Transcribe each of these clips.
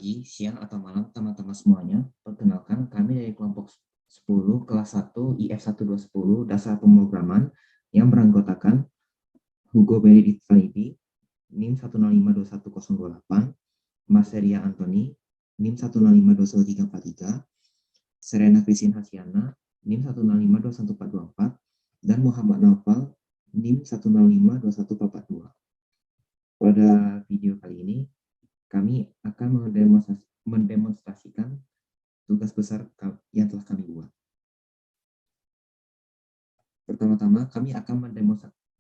pagi, siang, atau malam teman-teman semuanya. Perkenalkan, kami dari kelompok 10 kelas 1 IF1210 Dasar Pemrograman yang beranggotakan Hugo Benedict Falibi, NIM 1052108, Mas Seria Antoni, NIM 1052143, Serena Christine Hasiana, NIM 1052144, dan Muhammad Naufal, NIM 1052142. Pada video kali ini, kami akan mendemonstrasikan tugas besar yang telah kami buat. Pertama-tama, kami akan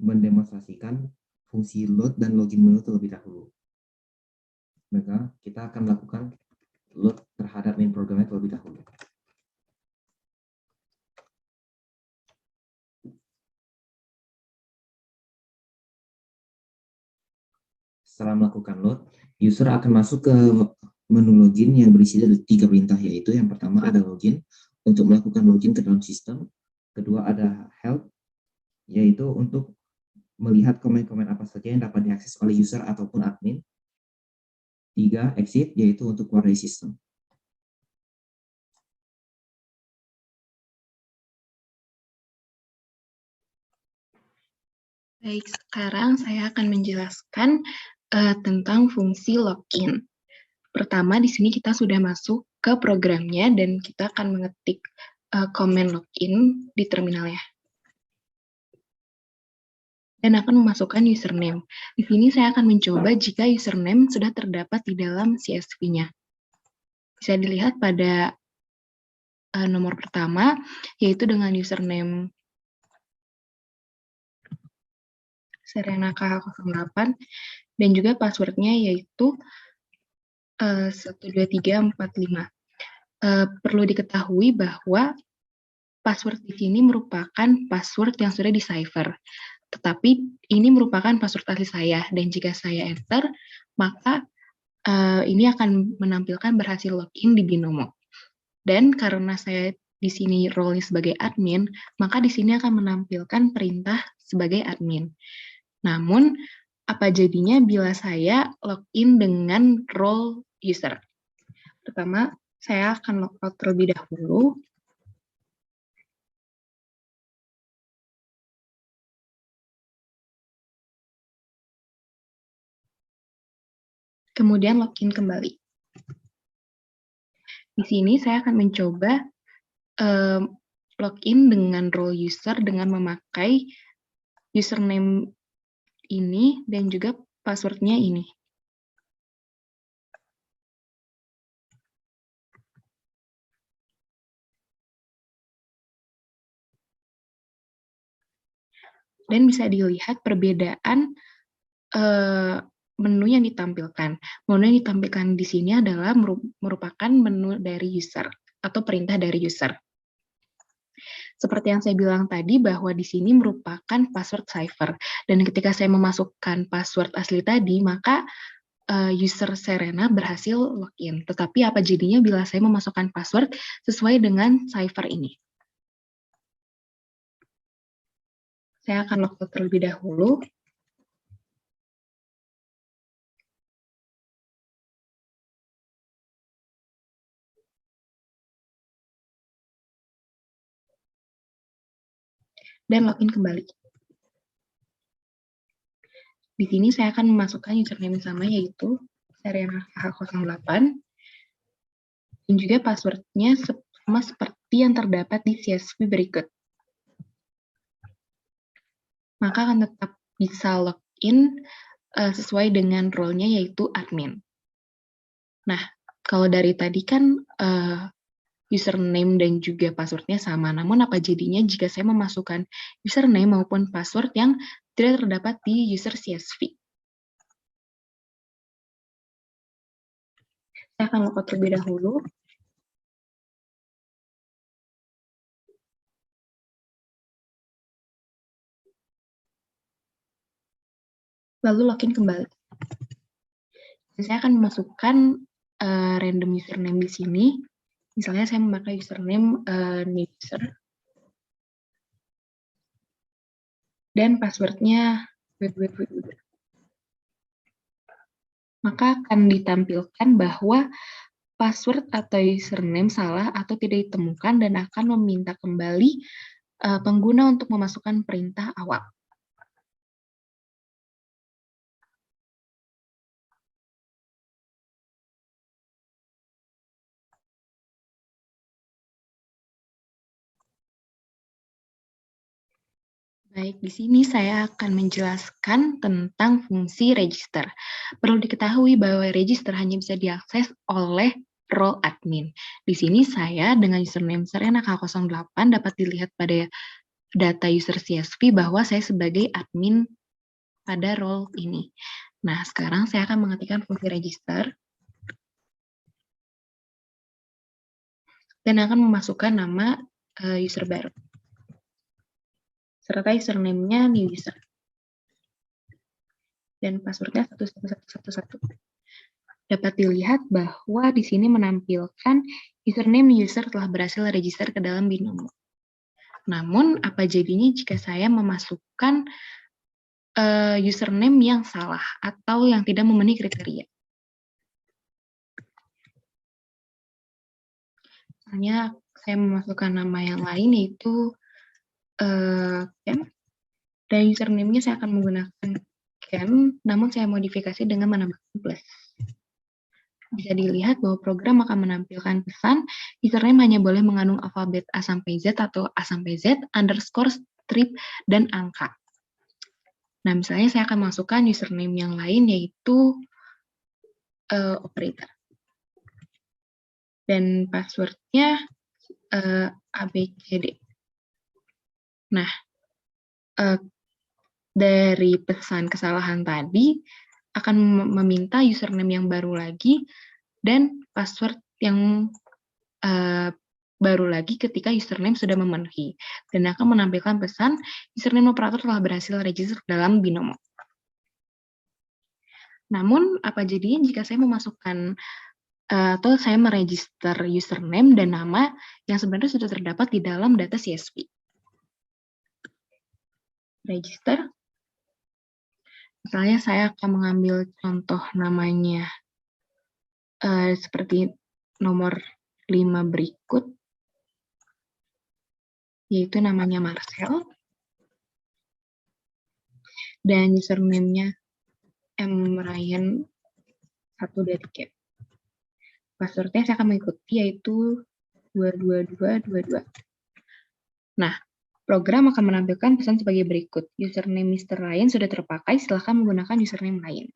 mendemonstrasikan fungsi load dan login menu terlebih dahulu. Maka kita akan melakukan load terhadap main programnya terlebih dahulu. Setelah melakukan load, user akan masuk ke menu login yang berisi dari 3 perintah, yaitu yang pertama ada login untuk melakukan login ke dalam sistem, kedua ada help, yaitu untuk melihat komen-komen apa saja yang dapat diakses oleh user ataupun admin, 3 exit, yaitu untuk keluar dari sistem. Baik, sekarang saya akan menjelaskan tentang fungsi login. Pertama, di sini kita sudah masuk ke programnya dan kita akan mengetik komen login di terminalnya. Dan akan memasukkan username. Di sini saya akan mencoba jika username sudah terdapat di dalam CSV-nya. Bisa dilihat pada nomor pertama, yaitu dengan username Serena KH08, dan juga passwordnya yaitu 12345. Perlu diketahui bahwa password di sini merupakan password yang sudah di-cipher. Tetapi ini merupakan password asli saya, dan jika saya enter, maka ini akan menampilkan berhasil login di Binomo. Dan karena saya di sini role sebagai admin, maka di sini akan menampilkan perintah sebagai admin. Namun, apa jadinya bila saya login dengan role user? Pertama, saya akan logout terlebih dahulu. Kemudian login kembali. Di sini saya akan mencoba login dengan role user dengan memakai username ini dan juga passwordnya ini. Dan bisa dilihat perbedaan menu yang ditampilkan. Menu yang ditampilkan di sini adalah merupakan menu dari user atau perintah dari user. Seperti yang saya bilang tadi bahwa di sini merupakan password cipher. Dan ketika saya memasukkan password asli tadi, maka user Serena berhasil login. Tetapi apa jadinya bila saya memasukkan password sesuai dengan cipher ini? Saya akan logout terlebih dahulu. Dan login kembali. Di sini saya akan memasukkan username yang sama, yaitu Serena KH08. Dan juga passwordnya sama seperti yang terdapat di CSV berikut. Maka akan tetap bisa login sesuai dengan role-nya yaitu admin. Nah, kalau dari tadi kan username dan juga password-nya sama, namun apa jadinya jika saya memasukkan username maupun password yang tidak terdapat di user CSV? Saya akan logout terlebih dahulu. Lalu login kembali. Saya akan memasukkan random username di sini. Misalnya saya memakai username new user. Dan passwordnya maka akan ditampilkan bahwa password atau username salah atau tidak ditemukan dan akan meminta kembali pengguna untuk memasukkan perintah awal. Baik, di sini saya akan menjelaskan tentang fungsi register. Perlu diketahui bahwa register hanya bisa diakses oleh role admin. Di sini saya dengan username Serena K08 dapat dilihat pada data user CSV bahwa saya sebagai admin pada role ini. Nah, sekarang saya akan mengetikkan fungsi register dan akan memasukkan nama user baru serta username-nya new user dan password-nya 111111. Dapat dilihat bahwa di sini menampilkan username user telah berhasil register ke dalam Binomo. Namun, apa jadinya jika saya memasukkan username yang salah atau yang tidak memenuhi kriteria? Misalnya, saya memasukkan nama yang lain yaitu Ken, dan username-nya saya akan menggunakan Ken, namun saya modifikasi dengan menambahkan plus. Bisa dilihat bahwa program akan menampilkan pesan, username hanya boleh mengandung alfabet A sampai Z atau A sampai Z, underscore, strip, dan angka. Nah, misalnya saya akan masukkan username yang lain yaitu operator. Dan password-nya ABCD. Nah, dari pesan kesalahan tadi akan meminta username yang baru lagi dan password yang baru lagi ketika username sudah memenuhi. Dan akan menampilkan pesan username operator telah berhasil register dalam Binomo. Namun, apa jadinya jika saya memasukkan atau saya meregister username dan nama yang sebenarnya sudah terdapat di dalam data CSV. Register. Misalnya saya akan mengambil contoh namanya seperti nomor 5 berikut, yaitu namanya Marcel, dan username-nya mryan 123. Password-nya saya akan mengikuti yaitu 22222. Nah, program akan menampilkan pesan sebagai berikut. Username Mr. Ryan sudah terpakai, silahkan menggunakan username lain.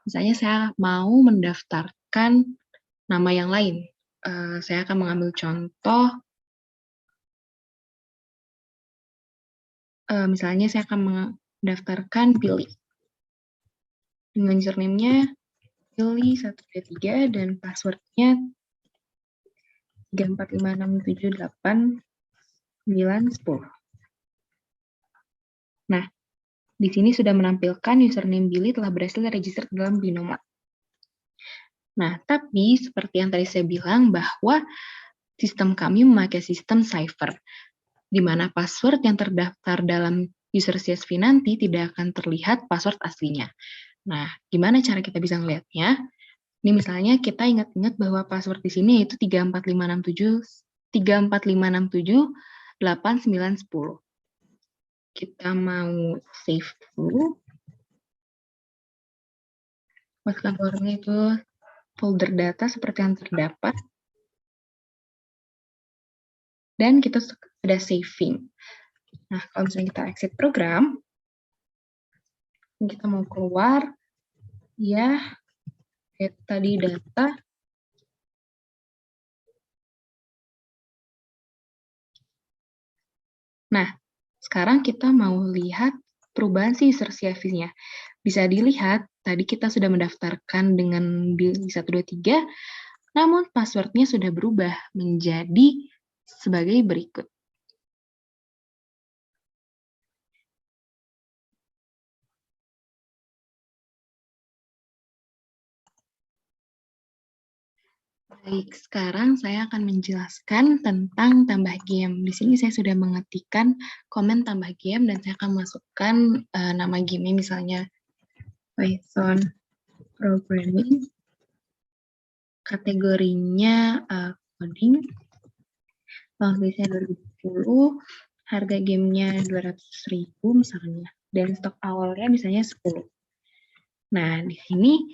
Misalnya saya mau mendaftarkan nama yang lain. Saya akan mengambil contoh, misalnya saya akan mendaftarkan Billy. Dengan username-nya Billy 123 dan password-nya 345678910. Nah, di sini sudah menampilkan username Billy telah berhasil register dalam Binomo. Nah, tapi seperti yang tadi saya bilang bahwa sistem kami memakai sistem cipher, di mana password yang terdaftar dalam user CSV nanti tidak akan terlihat password aslinya. Nah, gimana cara kita bisa melihatnya? Ini misalnya kita ingat-ingat bahwa password di sini yaitu 345678910. Kita mau save dulu. Masukkan foldernya itu folder data seperti yang terdapat. Dan kita sudah saving. Nah, kalau misalnya kita exit program, kita mau keluar, ya, tadi data. Nah, sekarang kita mau lihat perubahan si user CSV-nya. Bisa dilihat, tadi kita sudah mendaftarkan dengan Billy 123, namun password-nya sudah berubah menjadi sebagai berikut. Baik, sekarang saya akan menjelaskan tentang tambah game. Di sini saya sudah mengetikkan komen tambah game dan saya akan masukkan nama game misalnya Python programming, kategorinya coding, tahun rilisnya 2020, harga gamenya 200.000 misalnya, dan stok awalnya misalnya 10. Nah, di sini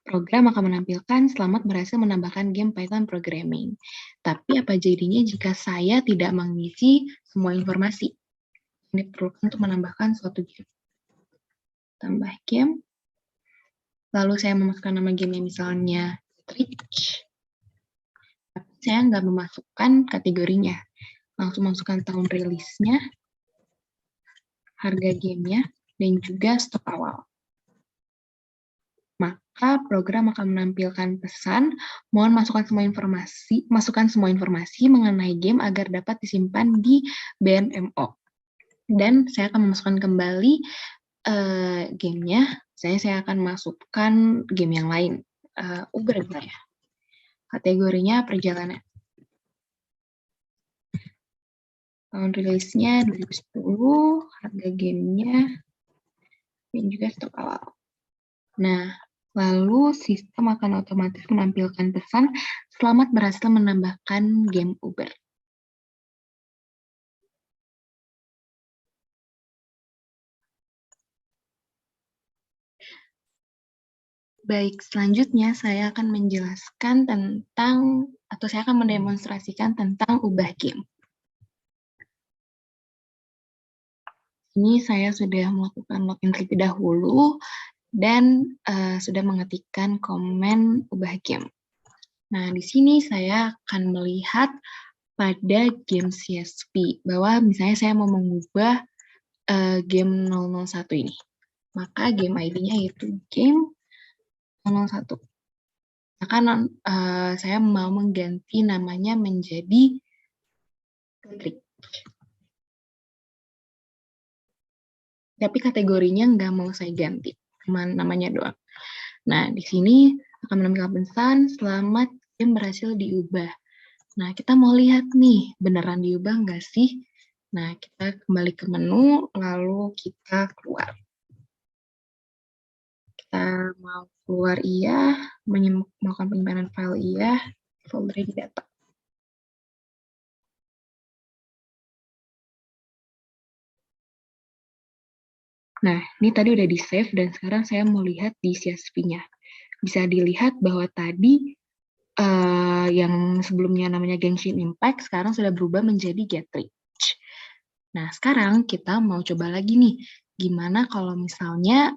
program akan menampilkan selamat berhasil menambahkan game Python programming. Tapi apa jadinya jika saya tidak mengisi semua informasi ini diperlukan untuk menambahkan suatu game? Tambah game, lalu saya memasukkan nama gamenya misalnya Rich, tapi saya nggak memasukkan kategorinya, langsung masukkan tahun rilisnya, harga gamenya, dan juga stok awal. Maka program akan menampilkan pesan, mohon masukkan semua informasi mengenai game agar dapat disimpan di BNMO. Dan saya akan memasukkan kembali gamenya, saya akan masukkan game yang lain, Uber misalnya. Kategorinya perjalanan. Tahun rilisnya 2010, harga gamenya, dan juga stok awal. Nah, lalu sistem akan otomatis menampilkan pesan, selamat berhasil menambahkan game Uber. Baik, selanjutnya saya akan menjelaskan tentang, atau saya akan mendemonstrasikan tentang ubah game. Ini saya sudah melakukan login terlebih dahulu, dan sudah mengetikkan komen ubah game. Nah, di sini saya akan melihat pada game CSP, bahwa misalnya saya mau mengubah game 001 ini. Maka game ID-nya yaitu game 001. Maka saya mau mengganti namanya menjadi Klik. Tapi kategorinya nggak mau saya ganti, cuma namanya doang. Nah, di sini akan menampilkan pesan, selamat game berhasil diubah. Nah, kita mau lihat nih, beneran diubah nggak sih? Nah, kita kembali ke menu, lalu kita keluar. Kita mau keluar iya, melakukan penyimpanan file iya, folder di data. Nah, ini tadi udah di-save, dan sekarang saya mau lihat di CSV-nya. Bisa dilihat bahwa tadi yang sebelumnya namanya Genshin Impact, sekarang sudah berubah menjadi Get Rich. Nah, sekarang kita mau coba lagi nih, gimana kalau misalnya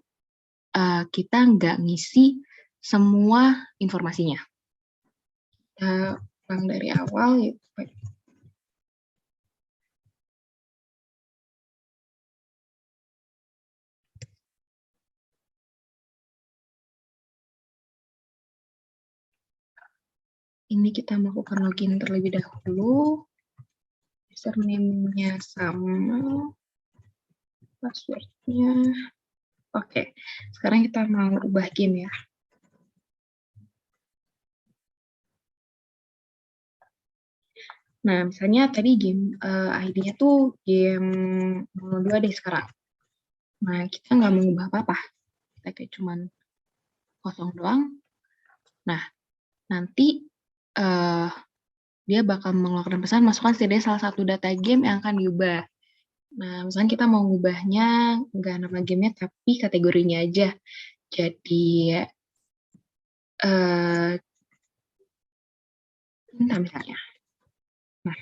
kita nggak ngisi semua informasinya. Kita ulang dari awal, yaitu ini kita melakukan login terlebih dahulu. Username-nya sama, password-nya. Oke, sekarang kita mau ubah game ya. Nah, misalnya tadi game ID-nya tuh game 02 deh sekarang. Nah, kita nggak mau ubah apa-apa. Kita kayak cuman kosong doang. Nah, nanti dia bakal mengeluarkan pesan, masukkan setidaknya salah satu data game yang akan diubah. Nah, misalnya kita mau ngubahnya, nggak nama gamenya, tapi kategorinya aja. Jadi, cinta misalnya. Nah,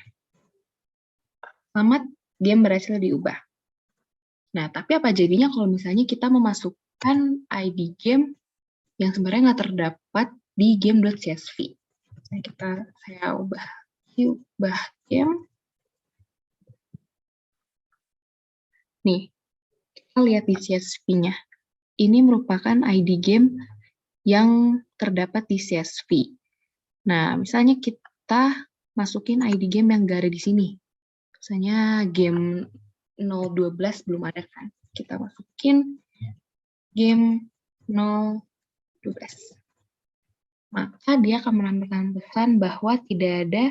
selamat, game berhasil diubah. Nah, tapi apa jadinya kalau misalnya kita memasukkan ID game yang sebenarnya nggak terdapat di game.csv. Nah, saya ubah game. Nih, kita lihat di CSV-nya. Ini merupakan ID game yang terdapat di CSV. Nah, misalnya kita masukin ID game yang nggak ada di sini. Misalnya game 012 belum ada kan. Kita masukin game 012. Maka dia akan menampilkan pesan bahwa tidak ada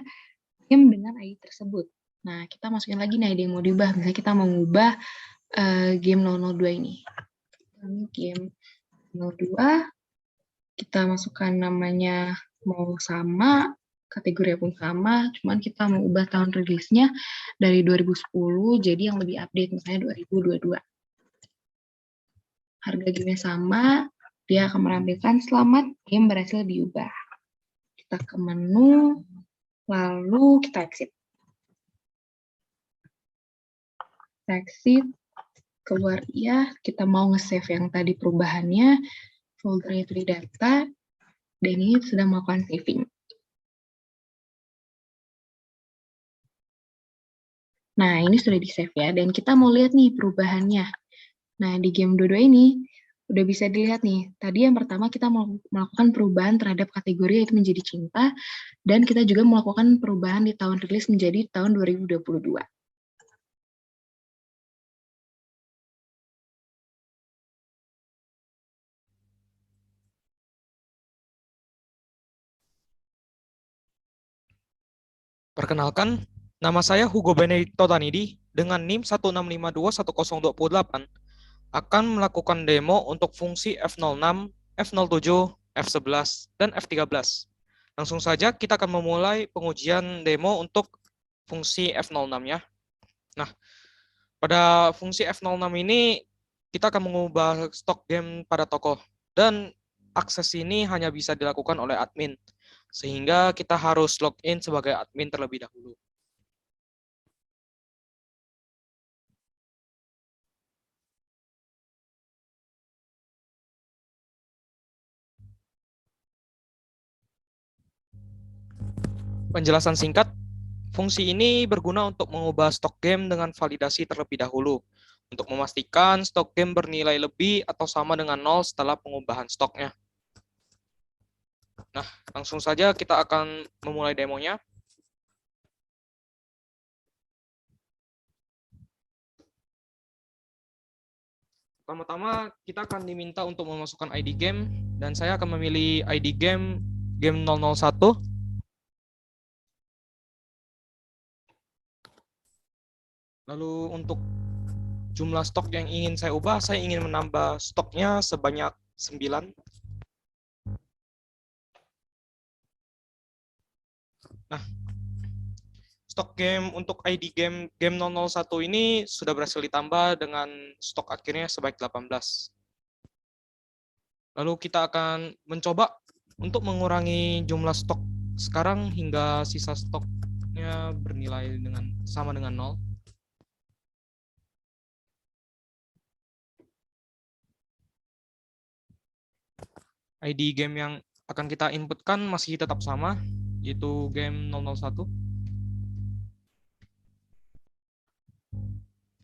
game dengan ID tersebut. Nah, kita masukin lagi nih ID yang mau diubah. Misalnya kita mau mengubah game 002 ini. Game 02, kita masukkan namanya mau sama, kategori pun sama, cuman kita mau ubah tahun rilisnya dari 2010 jadi yang lebih update, misalnya 2022. Harga game sama, dia akan menampilkan selamat game berhasil diubah. Kita ke menu, lalu kita exit. Exit, keluar ya, kita mau nge-save yang tadi perubahannya, foldernya itu di data, dan ini sedang melakukan saving. Nah, ini sudah di-save ya, dan kita mau lihat nih perubahannya. Nah, di game Dodo ini, udah bisa dilihat nih, tadi yang pertama kita melakukan perubahan terhadap kategori yaitu menjadi cinta, dan kita juga melakukan perubahan di tahun rilis menjadi tahun 2022. Perkenalkan, nama saya Hugo Benedicto Tanidi dengan NIM 165210228 akan melakukan demo untuk fungsi F06, F07, F11, dan F13. Langsung saja kita akan memulai pengujian demo untuk fungsi F06 ya. Nah, pada fungsi F06 ini kita akan mengubah stok game pada toko dan akses ini hanya bisa dilakukan oleh admin. Sehingga kita harus login sebagai admin terlebih dahulu. Penjelasan singkat, fungsi ini berguna untuk mengubah stok game dengan validasi terlebih dahulu, untuk memastikan stok game bernilai lebih atau sama dengan 0 setelah pengubahan stoknya. Nah, langsung saja kita akan memulai demonya. Pertama-tama kita akan diminta untuk memasukkan ID game, dan saya akan memilih ID game 001. Lalu untuk jumlah stok yang ingin saya ubah, saya ingin menambah stoknya sebanyak 9. Nah, stok game untuk ID game 001 ini sudah berhasil ditambah dengan stok akhirnya sebanyak 18. Lalu kita akan mencoba untuk mengurangi jumlah stok sekarang hingga sisa stoknya bernilai sama dengan 0. ID game yang akan kita inputkan masih tetap sama, yaitu game 001.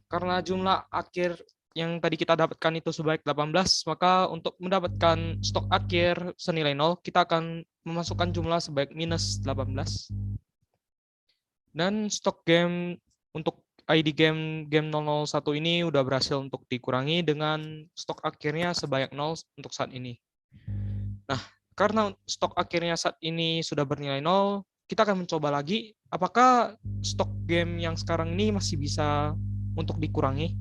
Karena jumlah akhir yang tadi kita dapatkan itu sebanyak 18, maka untuk mendapatkan stok akhir senilai 0, kita akan memasukkan jumlah sebanyak minus 18. Dan stok game untuk ID game 001 ini udah berhasil untuk dikurangi dengan stok akhirnya sebanyak 0 untuk saat ini. Nah, karena stok akhirnya saat ini sudah bernilai 0, kita akan mencoba lagi apakah stok game yang sekarang ini masih bisa untuk dikurangi.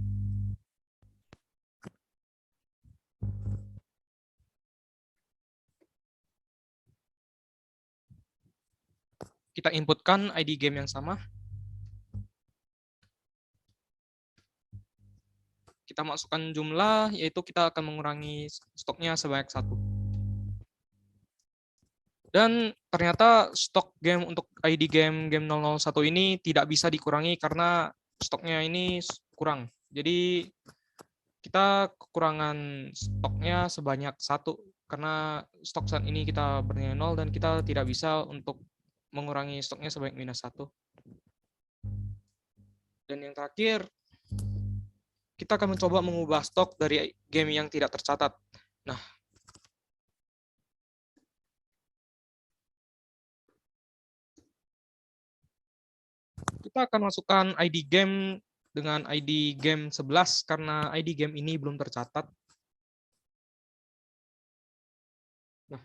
Kita inputkan ID game yang sama. Kita masukkan jumlah, yaitu kita akan mengurangi stoknya sebanyak 1. Dan ternyata stok game untuk ID game 001 ini tidak bisa dikurangi karena stoknya ini kurang. Jadi kita kekurangan stoknya sebanyak 1 karena stok saat ini kita bernilai 0 dan kita tidak bisa untuk mengurangi stoknya sebanyak minus 1. Dan yang terakhir, kita akan mencoba mengubah stok dari game yang tidak tercatat. Nah, kita akan masukkan ID game dengan ID game 11 karena ID game ini belum tercatat. Nah,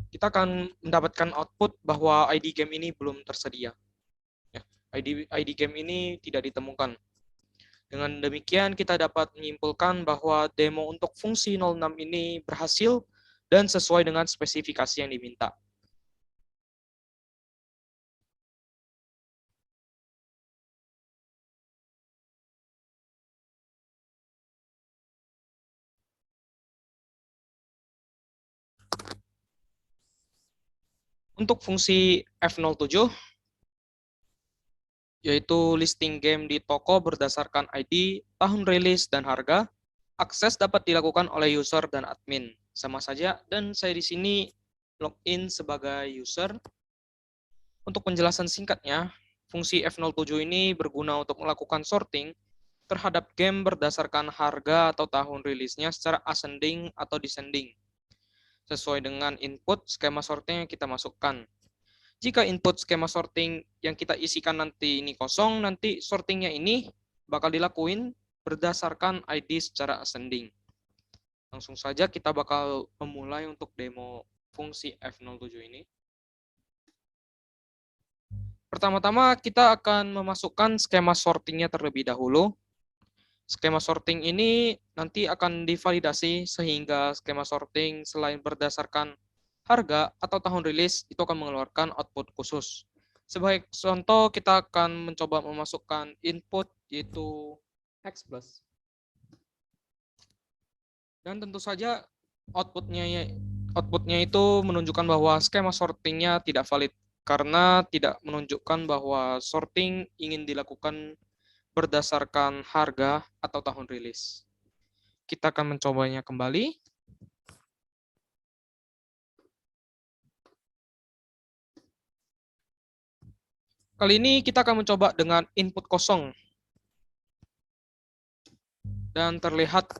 kita akan mendapatkan output bahwa ID game ini belum tersedia. ID game ini tidak ditemukan. Dengan demikian, kita dapat menyimpulkan bahwa demo untuk fungsi 06 ini berhasil dan sesuai dengan spesifikasi yang diminta. Untuk fungsi F07, yaitu listing game di toko berdasarkan ID, tahun rilis, dan harga, akses dapat dilakukan oleh user dan admin. Sama saja, dan saya di sini login sebagai user. Untuk penjelasan singkatnya, fungsi F07 ini berguna untuk melakukan sorting terhadap game berdasarkan harga atau tahun rilisnya secara ascending atau descending, sesuai dengan input skema sorting yang kita masukkan. Jika input skema sorting yang kita isikan nanti ini kosong, nanti sortingnya ini bakal dilakuin berdasarkan ID secara ascending. Langsung saja kita bakal memulai untuk demo fungsi F07 ini. Pertama-tama kita akan memasukkan skema sortingnya terlebih dahulu. Skema sorting ini nanti akan divalidasi sehingga skema sorting selain berdasarkan harga atau tahun rilis itu akan mengeluarkan output khusus. Sebagai contoh, kita akan mencoba memasukkan input yaitu X+. Dan tentu saja outputnya itu menunjukkan bahwa skema sortingnya tidak valid karena tidak menunjukkan bahwa sorting ingin dilakukan berdasarkan harga atau tahun rilis. Kita akan mencobanya kembali. Kali ini kita akan mencoba dengan input kosong. Dan terlihat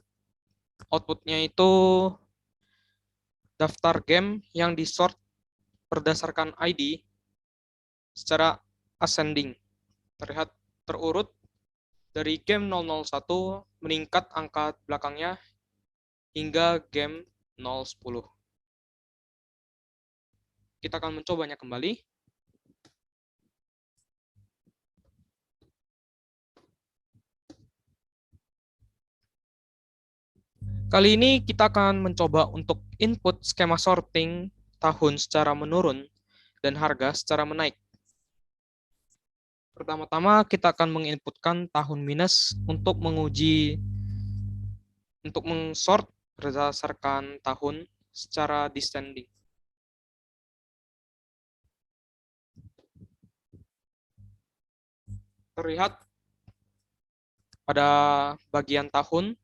outputnya itu daftar game yang disort berdasarkan ID secara ascending. Terlihat terurut dari game 001 meningkat angka belakangnya hingga game 010. Kita akan mencobanya kembali. Kali ini kita akan mencoba untuk input skema sorting tahun secara menurun dan harga secara menaik. Pertama-tama kita akan menginputkan tahun minus untuk mengsort berdasarkan tahun secara descending. Terlihat pada bagian tahun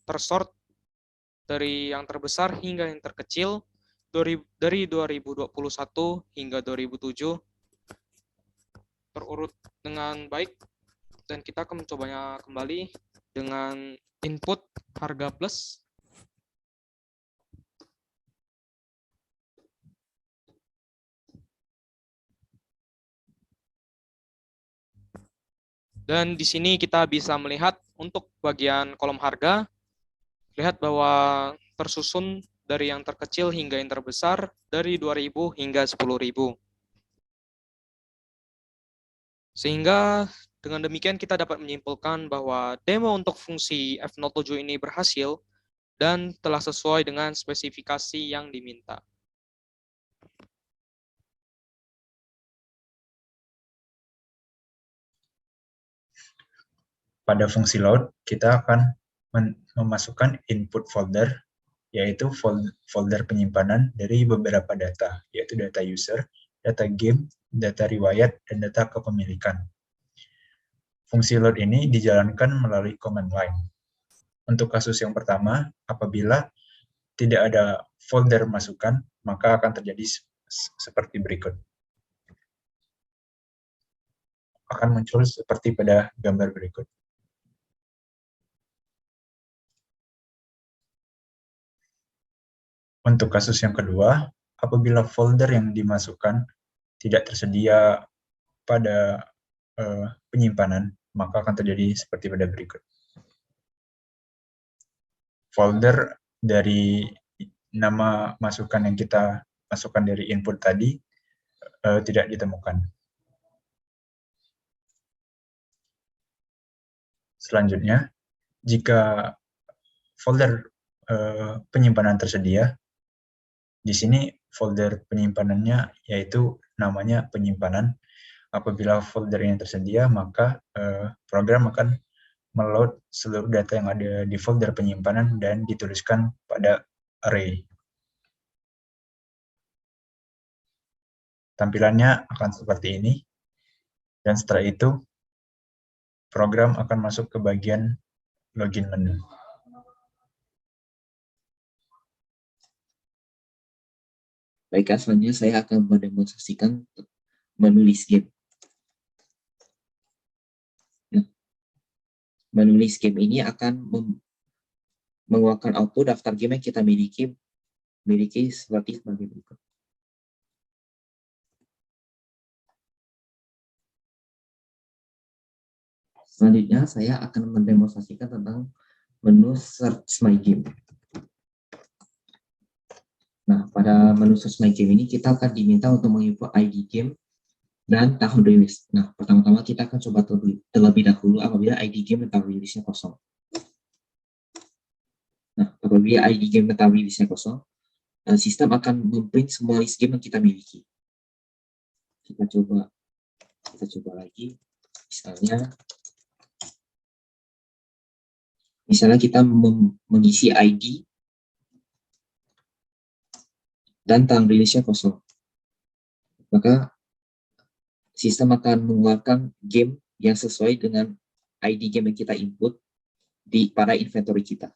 tersort dari yang terbesar hingga yang terkecil dari 2021 hingga 2007 terurut dengan baik, dan kita akan mencobanya kembali dengan input harga plus. Dan di sini kita bisa melihat untuk bagian kolom harga, lihat bahwa tersusun dari yang terkecil hingga yang terbesar dari 2.000 hingga 10.000. Sehingga dengan demikian kita dapat menyimpulkan bahwa demo untuk fungsi F07 ini berhasil dan telah sesuai dengan spesifikasi yang diminta. Pada fungsi load, kita akan memasukkan input folder, yaitu folder penyimpanan dari beberapa data, yaitu data user, data game, data riwayat, dan data kepemilikan. Fungsi load ini dijalankan melalui command line. Untuk kasus yang pertama, apabila tidak ada folder masukan, maka akan terjadi seperti berikut. Akan muncul seperti pada gambar berikut. Untuk kasus yang kedua, apabila folder yang dimasukkan tidak tersedia pada penyimpanan, maka akan terjadi seperti pada berikut. Folder dari nama masukan yang kita masukkan dari input tadi tidak ditemukan. Selanjutnya, jika folder penyimpanan tersedia, di sini folder penyimpanannya yaitu namanya penyimpanan. Apabila folder yang tersedia, maka program akan meload seluruh data yang ada di folder penyimpanan dan dituliskan pada array. Tampilannya akan seperti ini, dan setelah itu program akan masuk ke bagian login menu. Baik, selanjutnya saya akan mendemonstrasikan menulis game. Nah, menulis game ini akan mengeluarkan output daftar game yang kita miliki seperti sebagai berikut. Selanjutnya saya akan mendemonstrasikan tentang menu Search My Game. Nah, pada menu Search My Game ini kita akan diminta untuk menginput ID game dan tahun rilis. Nah, pertama-tama kita akan coba terlebih dahulu apabila ID game dan tahun rilisnya kosong. Nah, apabila ID game dan tahun rilisnya kosong, sistem akan memprint semua list game yang kita miliki. Kita coba lagi. Misalnya kita mengisi ID dan tahun rilisnya kosong, maka sistem akan mengeluarkan game yang sesuai dengan ID game yang kita input pada inventory kita.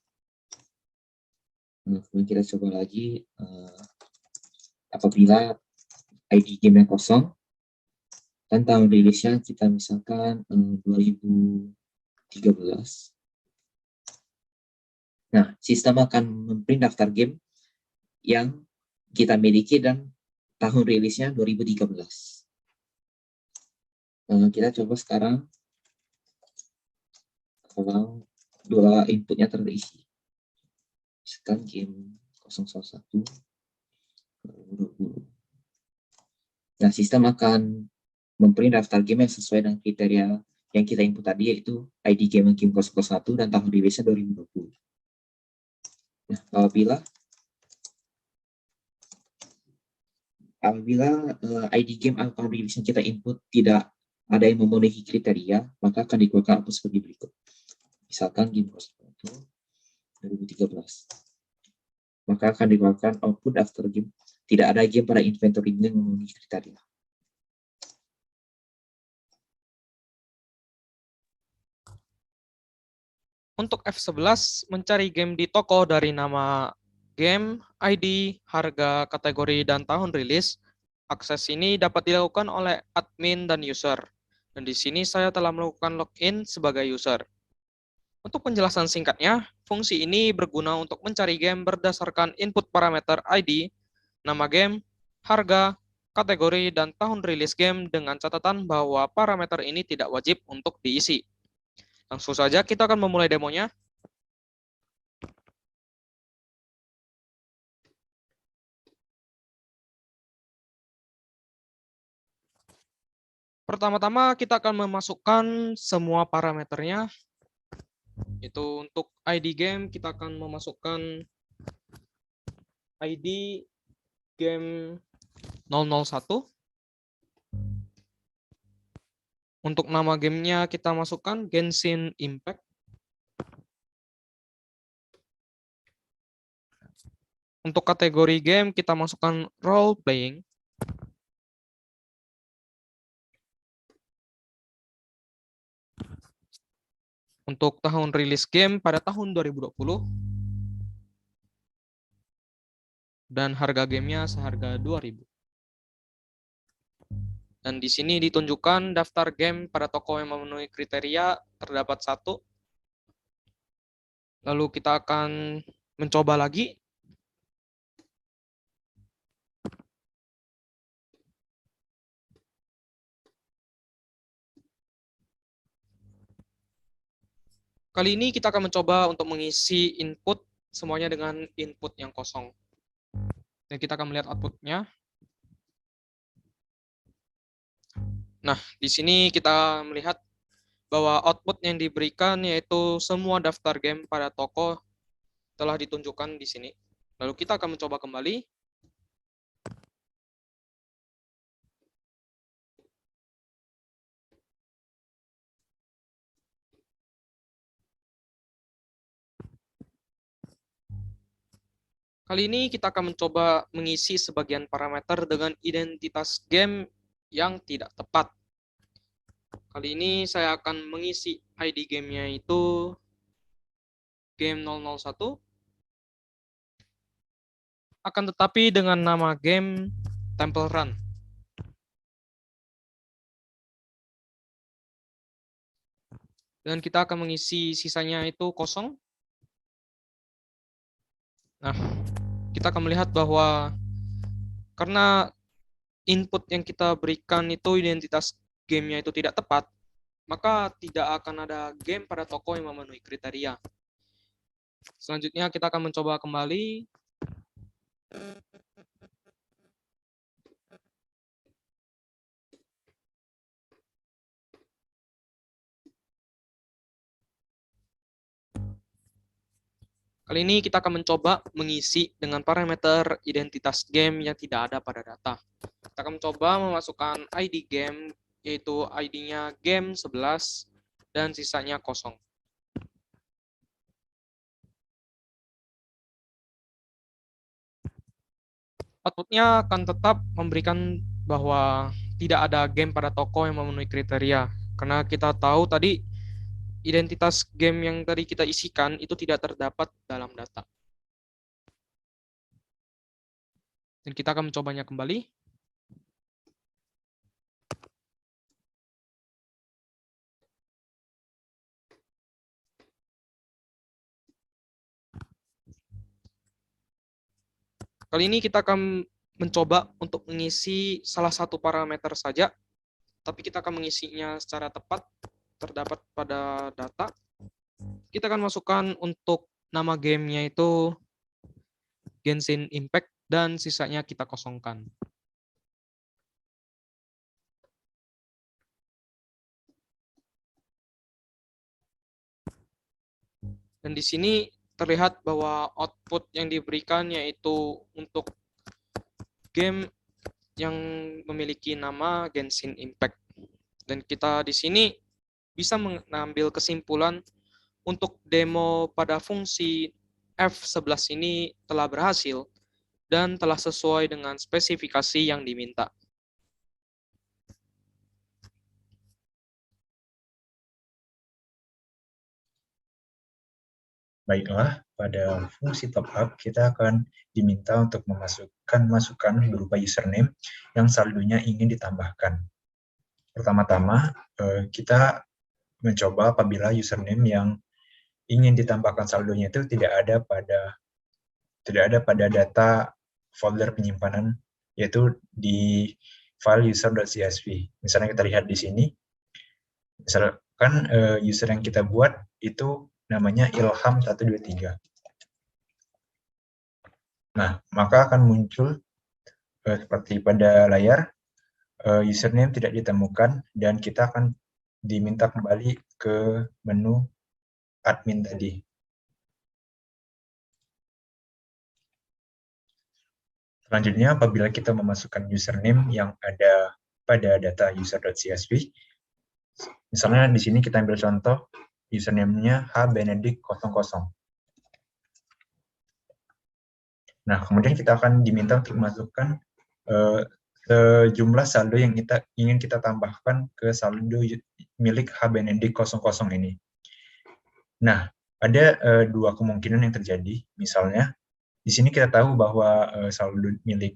Nah, kemudian kita coba lagi, apabila ID game yang kosong dan tahun rilisnya kita misalkan 2013. Nah, sistem akan memprint daftar game yang kita miliki dan tahun rilisnya 2013. Kita coba sekarang kalau dua inputnya terisi. Misalkan game 001 2020. Nah, sistem akan memprint daftar game yang sesuai dengan kriteria yang kita input tadi, yaitu ID game game 001 dan tahun rilisnya 2020. Nah, apabila ID game atau tahun rilisnya kita input tidak ada yang memenuhi kriteria, maka akan dikeluarkan output seperti berikut. Misalkan game 01 2013. Maka akan dikeluarkan output daftar game. Tidak ada game pada inventory yang memenuhi kriteria. Untuk F11, mencari game di toko dari nama game, ID, harga, kategori, dan tahun rilis. Akses ini dapat dilakukan oleh admin dan user. Dan di sini saya telah melakukan login sebagai user. Untuk penjelasan singkatnya, fungsi ini berguna untuk mencari game berdasarkan input parameter ID, nama game, harga, kategori, dan tahun rilis game dengan catatan bahwa parameter ini tidak wajib untuk diisi. Langsung saja kita akan memulai demonya. Pertama-tama kita akan memasukkan semua parameternya. Itu untuk ID game kita akan memasukkan ID game 001. Untuk nama gamenya kita masukkan Genshin Impact. Untuk kategori game kita masukkan role playing. Untuk tahun rilis game pada tahun 2020. Dan harga gamenya seharga 2.000. Dan di sini ditunjukkan daftar game pada toko yang memenuhi kriteria terdapat 1. Lalu kita akan mencoba lagi. Kali ini kita akan mencoba untuk mengisi input semuanya dengan input yang kosong. Dan kita akan melihat outputnya. Nah, di sini kita melihat bahwa output yang diberikan yaitu semua daftar game pada toko telah ditunjukkan di sini. Lalu kita akan mencoba kembali. Kali ini kita akan mencoba mengisi sebagian parameter dengan identitas game yang tidak tepat. Kali ini saya akan mengisi ID gamenya itu game 001. Akan tetapi dengan nama game Temple Run. Dan kita akan mengisi sisanya itu kosong. Nah, kita akan melihat bahwa karena input yang kita berikan itu identitas gamenya itu tidak tepat, maka tidak akan ada game pada toko yang memenuhi kriteria. Selanjutnya kita akan mencoba kembali. Kali ini kita akan mencoba mengisi dengan parameter identitas game yang tidak ada pada data. Kita akan mencoba memasukkan ID game, yaitu ID-nya game 11, dan sisanya kosong. Outputnya akan tetap memberikan bahwa tidak ada game pada toko yang memenuhi kriteria. Karena kita tahu tadi identitas game yang tadi kita isikan itu tidak terdapat dalam data. Dan kita akan mencobanya kembali. Kali ini kita akan mencoba untuk mengisi salah satu parameter saja, tapi kita akan mengisinya secara tepat, terdapat pada data. Kita akan masukkan untuk nama gamenya itu Genshin Impact, dan sisanya kita kosongkan. Dan di sini terlihat bahwa output yang diberikan yaitu untuk game yang memiliki nama Genshin Impact. Dan kita di sini bisa mengambil kesimpulan untuk demo pada fungsi F11 ini telah berhasil dan telah sesuai dengan spesifikasi yang diminta. Baiklah, pada fungsi top up kita akan diminta untuk memasukkan masukan berupa username yang saldonya ingin ditambahkan. Pertama-tama, kita mencoba apabila username yang ingin ditambahkan saldonya itu tidak ada pada data folder penyimpanan, yaitu di file user.csv. Misalnya kita lihat di sini, misalkan user yang kita buat itu namanya Ilham123. Nah, maka akan muncul seperti pada layar, username tidak ditemukan dan kita akan diminta kembali ke menu admin tadi. Selanjutnya, apabila kita memasukkan username yang ada pada data user.csv, misalnya di sini kita ambil contoh username-nya hbenedict00. Nah, kemudian kita akan diminta untuk memasukkan sejumlah saldo yang ingin kita tambahkan ke saldo milik hbenedict00 ini. Nah, ada dua kemungkinan yang terjadi. Misalnya, di sini kita tahu bahwa saldo milik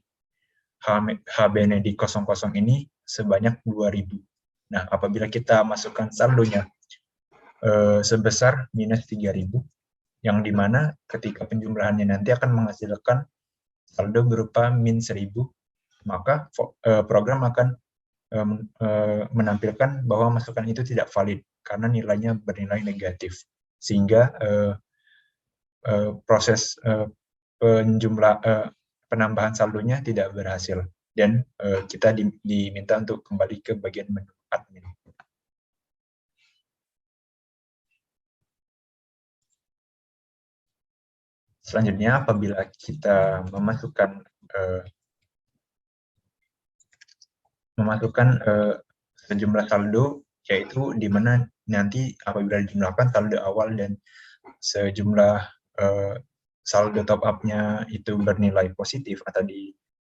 hbenedict00 ini sebanyak 2.000. Nah, apabila kita masukkan saldonya sebesar minus 3.000, yang dimana ketika penjumlahannya nanti akan menghasilkan saldo berupa min 1.000, maka program akan menampilkan bahwa masukan itu tidak valid karena nilainya bernilai negatif, sehingga proses penambahan saldonya tidak berhasil dan kita diminta untuk kembali ke bagian menu admin. Selanjutnya, apabila kita memasukkan sejumlah saldo, yaitu di mana nanti apabila dijumlahkan saldo awal dan sejumlah saldo top up-nya itu bernilai positif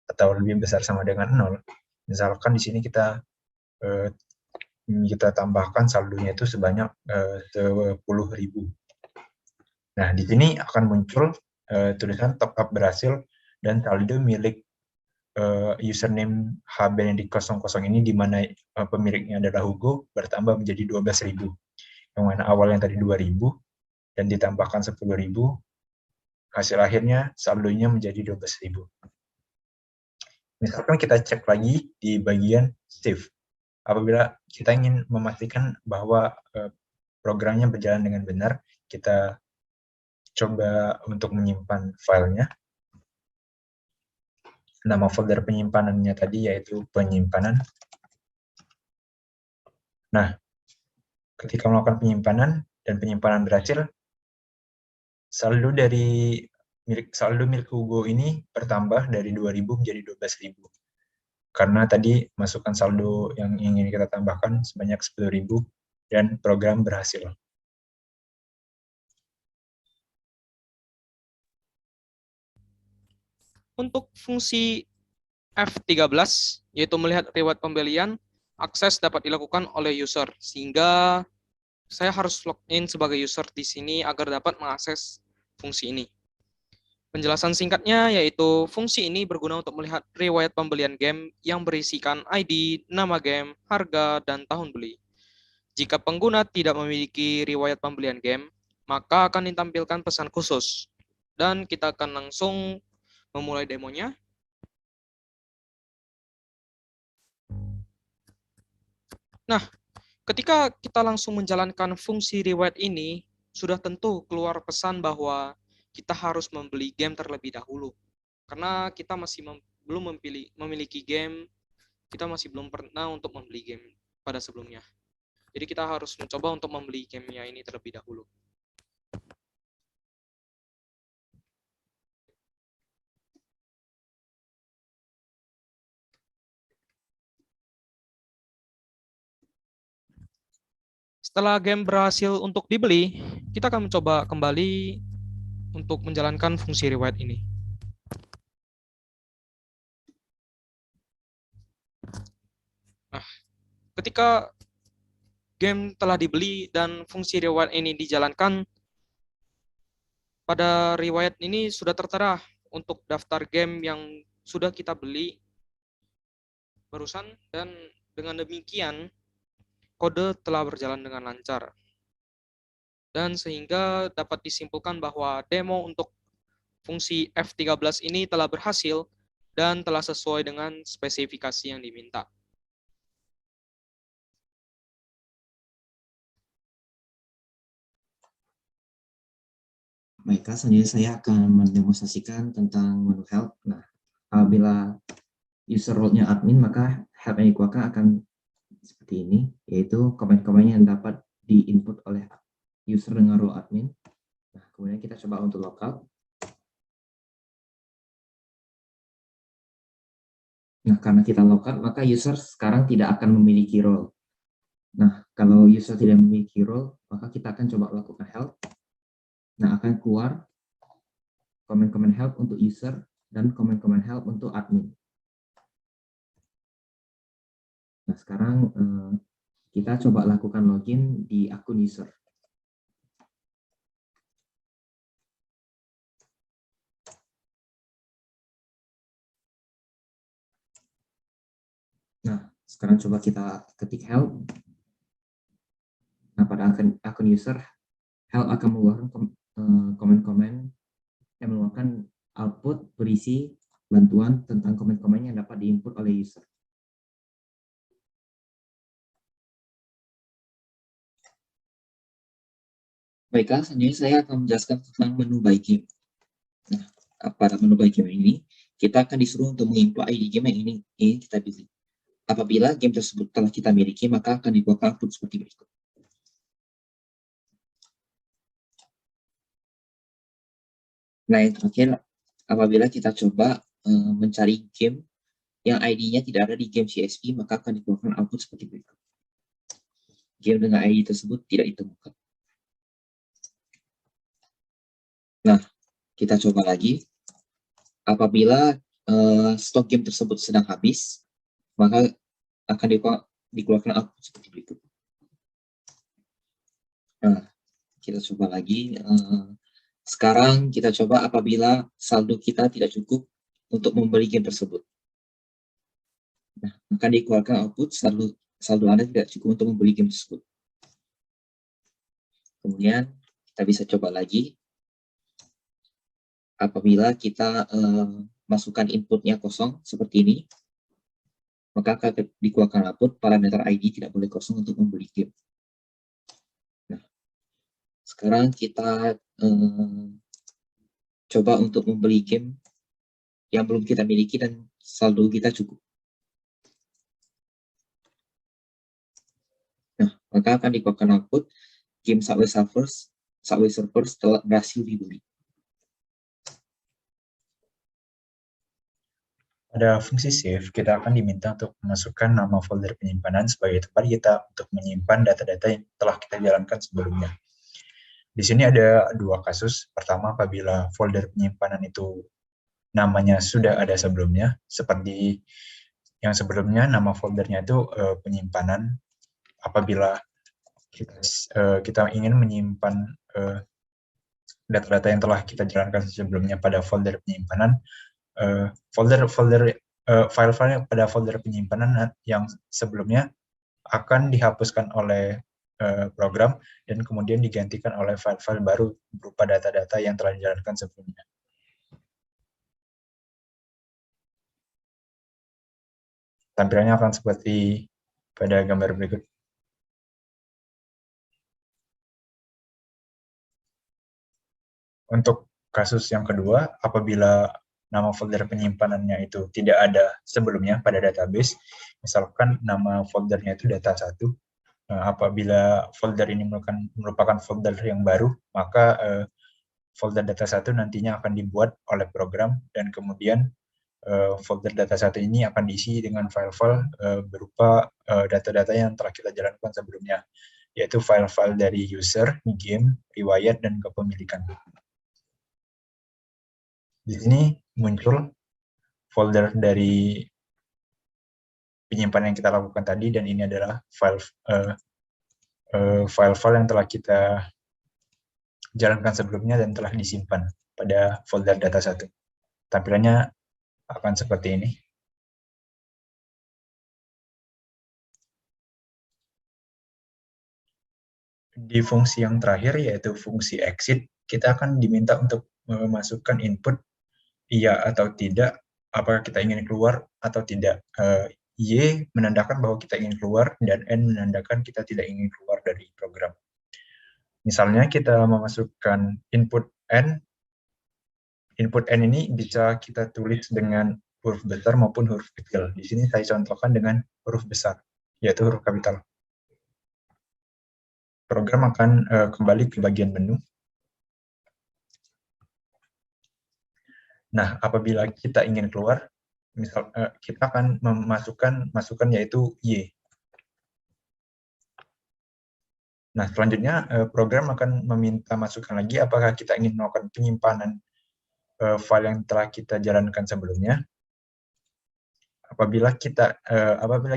atau lebih besar sama dengan 0. Misalkan di sini kita tambahkan saldonya itu sebanyak 10.000. Nah, di sini akan muncul tulisan top up berhasil dan saldo milik username hbenedict00 ini, di mana pemiliknya adalah Hugo, bertambah menjadi 12.000. Yang mana awalnya tadi 2.000 dan ditambahkan 10.000, hasil akhirnya saldonya menjadi 12.000. Misalkan kita cek lagi di bagian save. Apabila kita ingin memastikan bahwa programnya berjalan dengan benar, kita coba untuk menyimpan filenya. Nama folder penyimpanannya tadi yaitu penyimpanan. Nah, ketika melakukan penyimpanan dan penyimpanan berhasil, saldo milik Hugo ini bertambah dari 2.000 menjadi 12.000. Karena tadi masukkan saldo yang ingin kita tambahkan sebanyak 10.000 dan program berhasil. Untuk fungsi F13, yaitu melihat riwayat pembelian, akses dapat dilakukan oleh user, sehingga saya harus login sebagai user di sini agar dapat mengakses fungsi ini. Penjelasan singkatnya yaitu fungsi ini berguna untuk melihat riwayat pembelian game yang berisikan ID, nama game, harga, dan tahun beli. Jika pengguna tidak memiliki riwayat pembelian game, maka akan ditampilkan pesan khusus. Dan kita akan langsung memulai demonya. Nah, ketika kita langsung menjalankan fungsi riwayat ini, sudah tentu keluar pesan bahwa kita harus membeli game terlebih dahulu. Karena kita masih belum memiliki game, kita masih belum pernah untuk membeli game pada sebelumnya. Jadi kita harus mencoba untuk membeli gamenya ini terlebih dahulu. Setelah game berhasil untuk dibeli, kita akan mencoba kembali untuk menjalankan fungsi riwayat ini. Nah, ketika game telah dibeli dan fungsi riwayat ini dijalankan, pada riwayat ini sudah tertera untuk daftar game yang sudah kita beli barusan, dan dengan demikian kode telah berjalan dengan lancar. Dan sehingga dapat disimpulkan bahwa demo untuk fungsi F13 ini telah berhasil dan telah sesuai dengan spesifikasi yang diminta. Baik, selanjutnya saya akan mendemonstrasikan tentang menu help. Nah, apabila user role-nya admin, maka help yang dikeluarkan akan seperti ini, yaitu komen-komen yang dapat di-input oleh user dengan role admin. Nah, kemudian kita coba untuk logout. Nah, karena kita logout, maka user sekarang tidak akan memiliki role. Nah, kalau user tidak memiliki role, maka kita akan coba lakukan help. Nah, akan keluar komen-komen help untuk user dan komen-komen help untuk admin. Nah, sekarang kita coba lakukan login di akun user. Nah, sekarang coba kita ketik help. Nah, pada akun user, help akan mengeluarkan komen-komen yang mengeluarkan output berisi bantuan tentang komen-komen yang dapat diinput oleh user. Baiklah, selanjutnya saya akan menjelaskan tentang menu by game. Nah, pada menu by game ini, kita akan disuruh untuk menginput ID game yang ini kita pilih. Apabila game tersebut telah kita miliki, maka akan dikeluarkan output seperti berikut. Nah, yang terakhir, apabila kita coba mencari game yang ID-nya tidak ada di game CSV, maka akan dikeluarkan output seperti berikut. Game dengan ID tersebut tidak ditemukan. Nah, kita coba lagi. Apabila stok game tersebut sedang habis, maka akan dikeluarkan output seperti berikut. Nah, kita coba lagi. Sekarang kita coba apabila saldo kita tidak cukup untuk membeli game tersebut. Nah, akan dikeluarkan output saldo Anda tidak cukup untuk membeli game tersebut. Kemudian kita bisa coba lagi. Apabila kita masukkan inputnya kosong seperti ini, maka akan dikeluarkan output parameter ID tidak boleh kosong untuk membeli game. Nah, sekarang kita coba untuk membeli game yang belum kita miliki dan saldo kita cukup. Nah, maka akan dikeluarkan output game Subway Surfers telah berhasil dibeli. Pada fungsi save, kita akan diminta untuk memasukkan nama folder penyimpanan sebagai tempat kita untuk menyimpan data-data yang telah kita jalankan sebelumnya. Di sini ada dua kasus. Pertama, apabila folder penyimpanan itu namanya sudah ada sebelumnya, seperti yang sebelumnya nama foldernya itu penyimpanan. Apabila kita ingin menyimpan data-data yang telah kita jalankan sebelumnya pada folder penyimpanan, file-file pada folder penyimpanan yang sebelumnya akan dihapuskan oleh program dan kemudian digantikan oleh file-file baru berupa data-data yang telah dijalankan sebelumnya. Tampilannya akan seperti pada gambar berikut. Untuk kasus yang kedua, apabila nama folder penyimpanannya itu tidak ada sebelumnya pada database, misalkan nama foldernya itu data 1, apabila folder ini merupakan folder yang baru, maka folder data 1 nantinya akan dibuat oleh program dan kemudian folder data 1 ini akan diisi dengan file-file berupa data-data yang telah kita jalankan sebelumnya, yaitu file-file dari user, game, riwayat, dan kepemilikan. Di sini muncul folder dari penyimpanan yang kita lakukan tadi, dan ini adalah file-file yang telah kita jalankan sebelumnya dan telah disimpan pada folder data 1. Tampilannya akan seperti ini. Di fungsi yang terakhir, yaitu fungsi exit, kita akan diminta untuk memasukkan input iya atau tidak, apakah kita ingin keluar atau tidak. Y menandakan bahwa kita ingin keluar, dan N menandakan kita tidak ingin keluar dari program. Misalnya kita memasukkan input N ini bisa kita tulis dengan huruf besar maupun huruf kecil. Di sini saya contohkan dengan huruf besar, yaitu huruf kapital. Program akan kembali ke bagian menu. Nah, apabila kita ingin keluar, misal kita akan memasukkan masukan yaitu Y. Nah, selanjutnya program akan meminta masukan lagi apakah kita ingin melakukan penyimpanan file yang telah kita jalankan sebelumnya. Apabila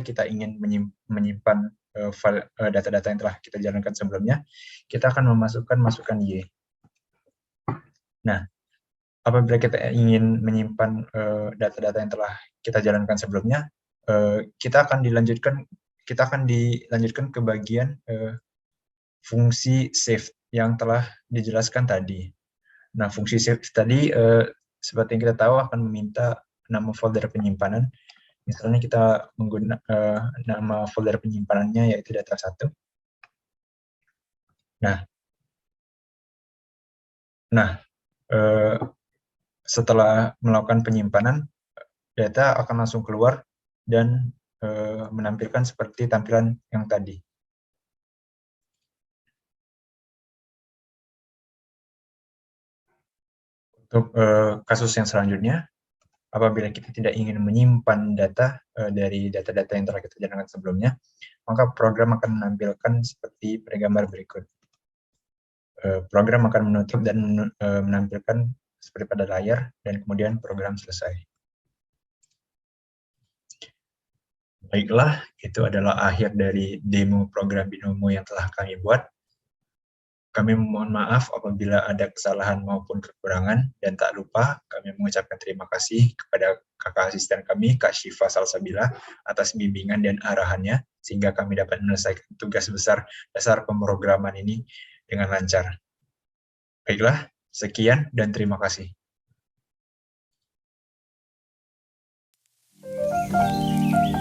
kita ingin menyimpan file data-data yang telah kita jalankan sebelumnya, kita akan memasukkan masukan Y. Nah, apabila kita ingin menyimpan data-data yang telah kita jalankan sebelumnya, kita akan dilanjutkan ke bagian fungsi save yang telah dijelaskan tadi. Nah, fungsi save tadi seperti yang kita tahu akan meminta nama folder penyimpanan. Misalnya kita menggunakan nama folder penyimpanannya yaitu data 1. Nah, setelah melakukan penyimpanan, data akan langsung keluar dan menampilkan seperti tampilan yang tadi. Untuk kasus yang selanjutnya, apabila kita tidak ingin menyimpan data dari data-data yang telah kita jalankan sebelumnya, maka program akan menampilkan seperti pada gambar berikut. Program akan menutup dan menampilkan seperti pada layar, dan kemudian program selesai. Baiklah, itu adalah akhir dari demo program Binomo yang telah kami buat. Kami mohon maaf apabila ada kesalahan maupun kekurangan, dan tak lupa kami mengucapkan terima kasih kepada kakak asisten kami, Kak Syifa Salsabila, atas bimbingan dan arahannya, sehingga kami dapat menyelesaikan tugas besar dasar pemrograman ini dengan lancar. Baiklah, sekian dan terima kasih.